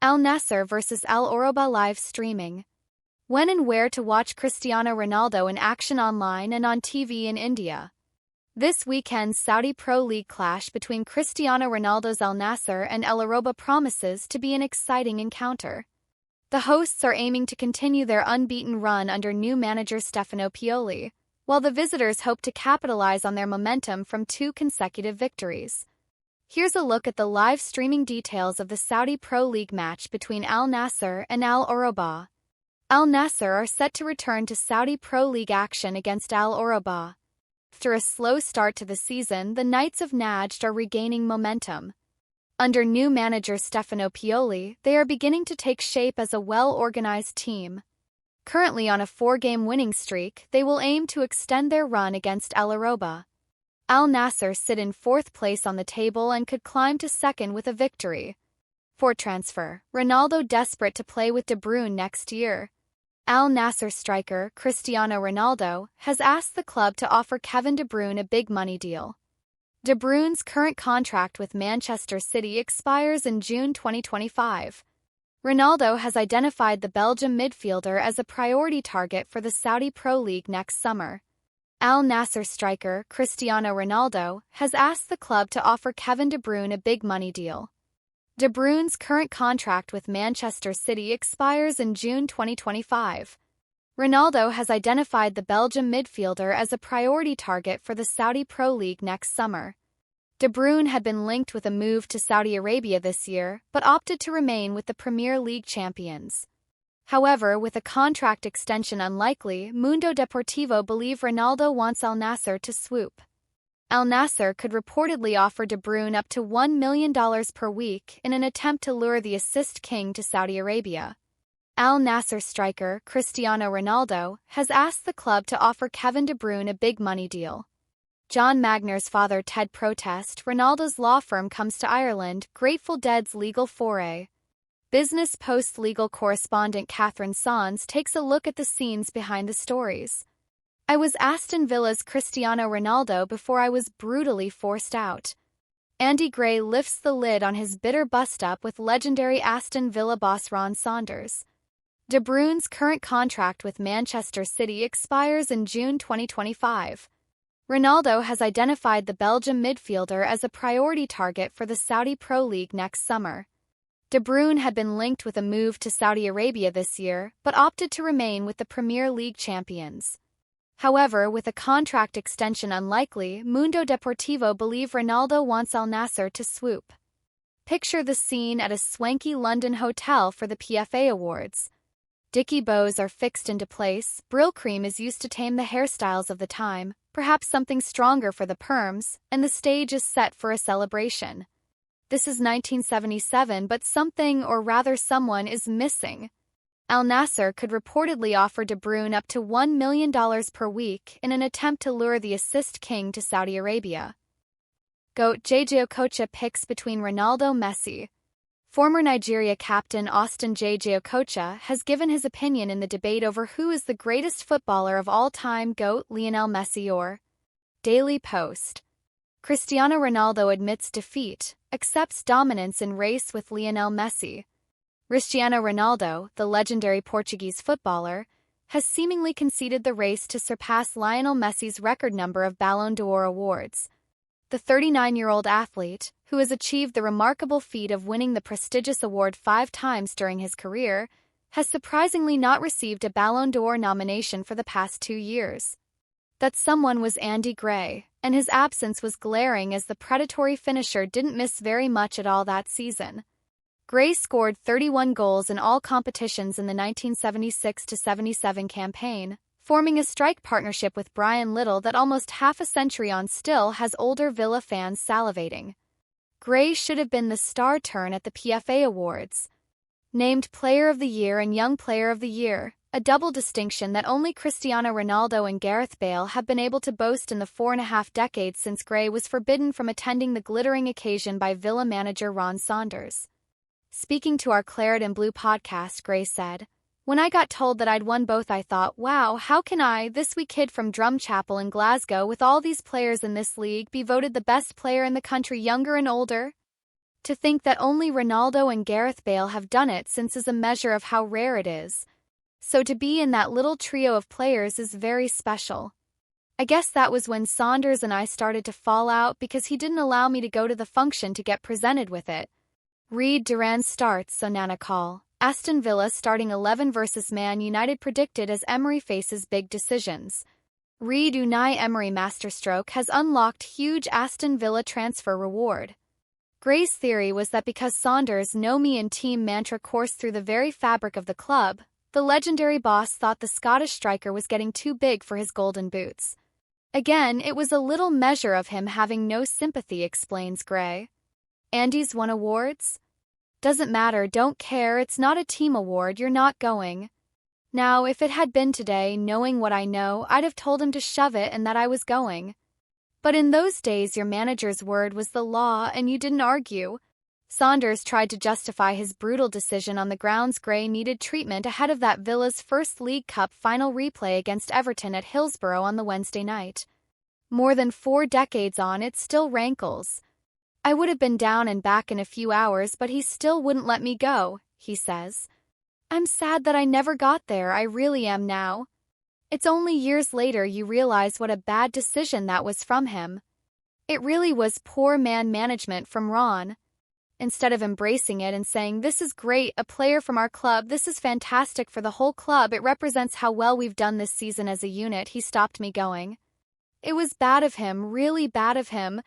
Al Nassr vs Al Oroba live streaming. When and where to watch Cristiano Ronaldo in action online and on TV in India. This weekend's Saudi Pro League clash between Cristiano Ronaldo's Al Nassr and Al Oroba promises to be an exciting encounter. The hosts are aiming to continue their unbeaten run under new manager Stefano Pioli, while the visitors hope to capitalize on their momentum from 2 consecutive victories. Here's a look at the live streaming details of the Saudi Pro League match between Al Nassr and Al Oroba. Al Nassr are set to return to Saudi Pro League action against Al Oroba. After a slow start to the season, the Knights of Najd are regaining momentum. Under new manager Stefano Pioli, they are beginning to take shape as a well-organized team. Currently on a 4-game winning streak, they will aim to extend their run against Al Oroba. Al Nassr sit in 4th place on the table and could climb to 2nd with a victory. For transfer, Ronaldo desperate to play with De Bruyne next year. Al Nassr striker Cristiano Ronaldo has asked the club to offer Kevin De Bruyne a big money deal. De Bruyne's current contract with Manchester City expires in June 2025. Ronaldo has identified the Belgian midfielder as a priority target for the Saudi Pro League next summer. Al Nassr striker Cristiano Ronaldo has asked the club to offer Kevin De Bruyne a big money deal. De Bruyne's current contract with Manchester City expires in June 2025. Ronaldo has identified the Belgian midfielder as a priority target for the Saudi Pro League next summer. De Bruyne had been linked with a move to Saudi Arabia this year, but opted to remain with the Premier League champions. However, with a contract extension unlikely, Mundo Deportivo believe Ronaldo wants Al Nassr to swoop. Al Nassr could reportedly offer De Bruyne up to $1 million per week in an attempt to lure the assist king to Saudi Arabia. Al Nassr striker Cristiano Ronaldo has asked the club to offer Kevin De Bruyne a big money deal. John Magner's father Ted protest Ronaldo's law firm comes to Ireland, Grateful Dead's legal foray. Business Post legal correspondent Catherine Sons takes a look at the scenes behind the stories. I was Aston Villa's Cristiano Ronaldo before I was brutally forced out. Andy Gray lifts the lid on his bitter bust-up with legendary Aston Villa boss Ron Saunders. De Bruyne's current contract with Manchester City expires in June 2025. Ronaldo has identified the Belgian midfielder as a priority target for the Saudi Pro League next summer. De Bruyne had been linked with a move to Saudi Arabia this year, but opted to remain with the Premier League champions. However, with a contract extension unlikely, Mundo Deportivo believe Ronaldo wants Al Nassr to swoop. Picture the scene at a swanky London hotel for the PFA Awards. Dicky bows are fixed into place, Brill cream is used to tame the hairstyles of the time, perhaps something stronger for the perms, and the stage is set for a celebration. This is 1977, but something, or rather someone, is missing. Al Nassr could reportedly offer De Bruyne up to $1 million per week in an attempt to lure the assist king to Saudi Arabia. GOAT JJ Okocha picks between Ronaldo Messi. Former Nigeria captain Austin JJ Okocha has given his opinion in the debate over who is the greatest footballer of all time, GOAT Lionel Messi or Daily Post. Cristiano Ronaldo admits defeat, accepts dominance in race with Lionel Messi. Cristiano Ronaldo, the legendary Portuguese footballer, has seemingly conceded the race to surpass Lionel Messi's record number of Ballon d'Or awards. The 39-year-old athlete, who has achieved the remarkable feat of winning the prestigious award 5 times during his career, has surprisingly not received a Ballon d'Or nomination for the past 2 years. That someone was Andy Gray, and his absence was glaring as the predatory finisher didn't miss very much at all that season. Gray scored 31 goals in all competitions in the 1976-77 campaign, forming a strike partnership with Brian Little that almost half a century on still has older Villa fans salivating. Gray should have been the star turn at the PFA Awards. Named Player of the Year and Young Player of the Year, a double distinction that only Cristiano Ronaldo and Gareth Bale have been able to boast in the 4.5 decades since Gray was forbidden from attending the glittering occasion by Villa manager Ron Saunders. Speaking to our Claret and Blue podcast, Gray said, "When I got told that I'd won both I thought, wow, how can I, this wee kid from Drumchapel in Glasgow with all these players in this league, be voted the best player in the country younger and older? To think that only Ronaldo and Gareth Bale have done it since is a measure of how rare it is. So to be in that little trio of players is very special. I guess that was when Saunders and I started to fall out because he didn't allow me to go to the function to get presented with it. Reed Duran starts, so Nana call. Aston Villa starting 11 versus Man United predicted as Emery faces big decisions. Reed Unai Emery masterstroke has unlocked huge Aston Villa transfer reward. Gray's theory was that because Saunders' know me and team mantra coursed through the very fabric of the club, the legendary boss thought the Scottish striker was getting too big for his golden boots. Again, it was a little measure of him having no sympathy, explains Gray. Andy's won awards? Doesn't matter, don't care, it's not a team award, you're not going. Now, if it had been today, knowing what I know, I'd have told him to shove it and that I was going. But in those days your manager's word was the law and you didn't argue. Saunders tried to justify his brutal decision on the grounds Gray needed treatment ahead of that Villa's first League Cup final replay against Everton at Hillsborough on the Wednesday night. More than 4 decades on, it still rankles. I would have been down and back in a few hours, but he still wouldn't let me go, he says. I'm sad that I never got there, I really am now. It's only years later you realize what a bad decision that was from him. It really was poor man management from Ron. Instead of embracing it and saying, this is great, a player from our club, this is fantastic for the whole club, it represents how well we've done this season as a unit, he stopped me going. It was bad of him, really bad of him,